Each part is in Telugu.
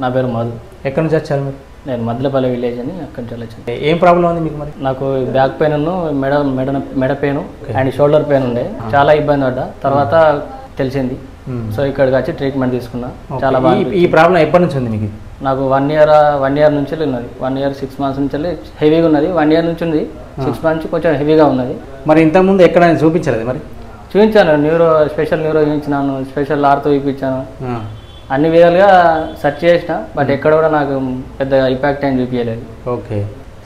నా పేరు మధు. ఎక్కడి నుంచి వచ్చారు మీరు? నేను మద్లపల్లి విలేజ్ అని అక్కడి నుంచి వచ్చాను. ఏం ప్రాబ్లం ఉంది మీకు మరి? నాకు బ్యాక్ పెయిన్ మెడ పెయిన్ అండ్ షోల్డర్ పెయిన్ ఉండే, చాలా ఇబ్బంది పడ్డా. తర్వాత తెలిసింది, సో ఇక్కడికి వచ్చి ట్రీట్మెంట్ తీసుకున్నా. చాలా బాగా. ఈ ప్రాబ్లం ఎప్పటి నుంచి ఉంది మీకు? నాకు 1 ఇయర్ నుంచి ఉన్నది. 1 year 6 months నుంచి హెవీగా ఉన్నది. 1 year నుంచి ఉంది, 6 months నుంచి కొంచెం హెవీగా ఉన్నది. మరి ఇంతకుముందు ఎక్కడైనా చూపించలేదు? మరి చూపించాను, స్పెషల్ న్యూరో చూపించినాను, స్పెషల్ ఆర్తో చూపించాను, అన్ని విధాలుగా సెర్చ్ చేసిన, బట్ ఎక్కడ కూడా నాకు పెద్ద ఇంపాక్ట్ ఏం చూపించలేదు. ఓకే.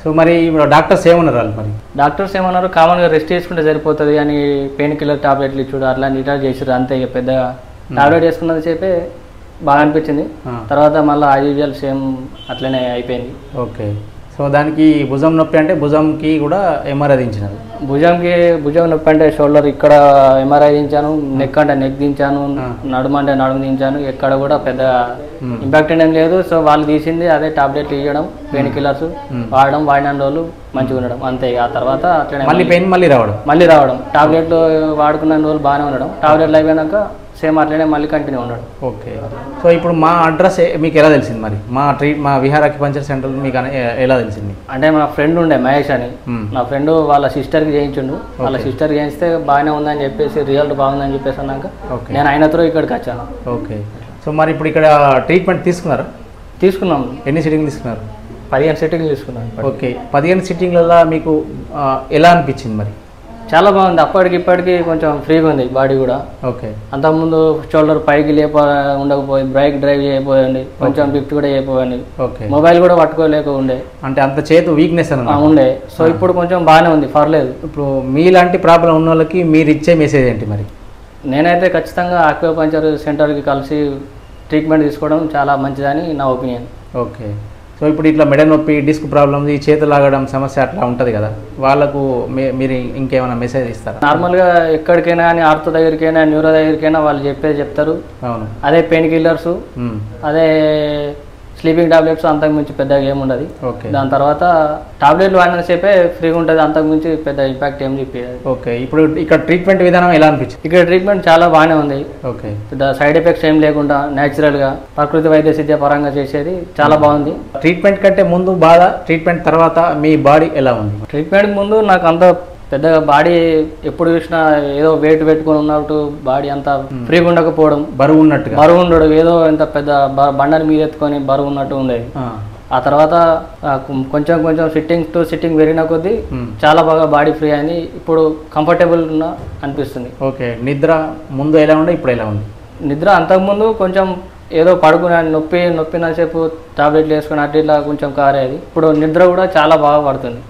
సో మరి డాక్టర్స్ ఏమన్నారు వాళ్ళు? మరి డాక్టర్స్ ఏమన్నారు, కామన్గా రెస్ట్ చేసుకుంటే సరిపోతుంది అని పెయిన్ కిల్లర్ టాబ్లెట్లు ఇచ్చుడు అట్లాంటి ఇట్లా చేసారు, అంతే. ఇక పెద్దగా టాబ్లెట్ వేసుకున్నది చెప్పే బాగా అనిపించింది. తర్వాత మళ్ళీ యాజ్ యూజువల్ సేమ్ అట్లనే అయిపోయింది. ఓకే. సో దానికి భుజం నొప్పి అంటే భుజంకి కూడా ఎంఆర్ఐ దించినారు? భుజం నొప్పి అంటే షోల్డర్ ఇక్కడ ఎంఆర్ఐ దించాను, నెక్ అంటే నెక్ దించాను, నడుము అంటే నడుము దించాను. ఎక్కడ కూడా పెద్ద ఇంపాక్ట్ ఏం లేదు. సో వాళ్ళు తీసింది అదే టాబ్లెట్లు ఇవ్వడం, పెయిన్ కిల్లర్స్ వాడిన రోజులు మంచిగా ఉండడం, అంతే. ఆ తర్వాత అట్లనే మళ్ళీ పెయిన్ మళ్ళీ రావడం, టాబ్లెట్లు వాడుకున్న రోజులు బాగానే ఉండడం, టాబ్లెట్లు అయిపోయినాక సేమ్ అట్లనే మళ్ళీ కంటిన్యూ ఉండడం. ఓకే. సో ఇప్పుడు మా అడ్రస్ మీకు ఎలా తెలిసింది? మరి మా విహార్ అక్యుపంక్చర్ సెంటర్ మీకు ఎలా తెలిసింది? అంటే మా ఫ్రెండ్ ఉండే మహేష్ అని, నా ఫ్రెండ్ వాళ్ళ సిస్టర్కి చేయించుండు. వాళ్ళ సిస్టర్కి చేయిస్తే బాగానే ఉందని చెప్పేసి, రిజల్ట్ బాగుందని చెప్పేసి అన్నాక నేను ఆయన త్రూ ఇక్కడికి వచ్చాను. ఓకే. సో మరి ఇప్పుడు ఇక్కడ ట్రీట్మెంట్ తీసుకున్నాం. ఎన్ని సిట్టింగ్లు తీసుకున్నారు? 15 సిట్టింగ్లు తీసుకున్నాను. ఓకే. 15 సిట్టింగ్లలో మీకు ఎలా అనిపించింది? మరి చాలా బాగుంది. అప్పటికి ఇప్పటికి కొంచెం ఫ్రీగా ఉంది బాడీ కూడా. ఓకే. అంతకుముందు షోల్డర్ పైకి ఉండకపోయింది, బైక్ డ్రైవ్ చేయకపోయింది, కొంచెం లిఫ్ట్ కూడా చేయకపోయింది, మొబైల్ కూడా పట్టుకోలేక ఉండే, అంటే అంత చేతు వీక్నెస్ ఉండే. సో ఇప్పుడు కొంచెం బాగానే ఉంది, పర్లేదు. ఇప్పుడు మీలాంటి ప్రాబ్లం ఉన్న వాళ్ళకి మీరు ఇచ్చే మెసేజ్ ఏంటి మరి? నేనైతే ఖచ్చితంగా అక్యుపంక్చర్ సెంటర్కి కలిసి ట్రీట్మెంట్ తీసుకోవడం చాలా మంచిదని నా ఒపీనియన్. ఓకే. సో ఇప్పుడు ఇట్లా మెడ నొప్పి, డిస్క్ ప్రాబ్లమ్స్, ఈ చేతులు లాగడం సమస్య అట్లా ఉంటుంది కదా, వాళ్ళకు మీరు ఇంకేమైనా మెసేజ్ ఇస్తారా? నార్మల్గా ఎక్కడికైనా కానీ ఆర్థో దగ్గరికైనా న్యూరో దగ్గరికైనా వాళ్ళు చెప్తారు. అవును. అదే పెయిన్ కిల్లర్స్, అదే స్లీపింగ్ టాబ్లెట్స్, అంతకుమించి పెద్దగా ఏముండదు. ఓకే. దాని తర్వాత టాబ్లెట్లు వాడిన సేపే ఫ్రీగా ఉంటుంది, అంతకుమించి పెద్ద ఇంపాక్ట్ ఏం చెప్పేది. ఓకే. ఇప్పుడు ఇక్కడ ట్రీట్మెంట్ విధానం ఎలా అనిపించింది? ఇక్కడ ట్రీట్మెంట్ చాలా బాగానే ఉంది. ఓకే. పెద్ద సైడ్ ఎఫెక్ట్స్ ఏం లేకుండా న్యాచురల్గా ప్రకృతి వైద్య సిద్ధ్య పరంగా చేసేది చాలా బాగుంది. ట్రీట్మెంట్ కంటే ముందు బాధ, ట్రీట్మెంట్ తర్వాత మీ బాడీ ఎలా ఉంది? ట్రీట్మెంట్ ముందు నాకు అంత పెద్దగా బాడీ ఎప్పుడు చూసినా ఏదో వెయిట్ పెట్టుకుని ఉన్నట్టు, బాడీ అంతా ఫ్రీగా ఉండకపోవడం, బరువు ఉండడు, ఏదో ఎంత పెద్ద బండని మీద ఎత్తుకొని బరువు ఉన్నట్టు ఉండేది. ఆ తర్వాత కొంచెం సిట్టింగ్ పెరిగిన కొద్దీ చాలా బాగా బాడీ ఫ్రీ అయింది. ఇప్పుడు కంఫర్టబుల్ అనిపిస్తుంది. ఓకే. నిద్ర ముందు ఎలా ఉండే, ఇప్పుడు ఎలా ఉంది? నిద్ర అంతకుముందు కొంచెం ఏదో పడుకునే నొప్పినంతసేపు టాబ్లెట్లు వేసుకుని అట్లా కొంచెం కారేది. ఇప్పుడు నిద్ర కూడా చాలా బాగా పడుతుంది.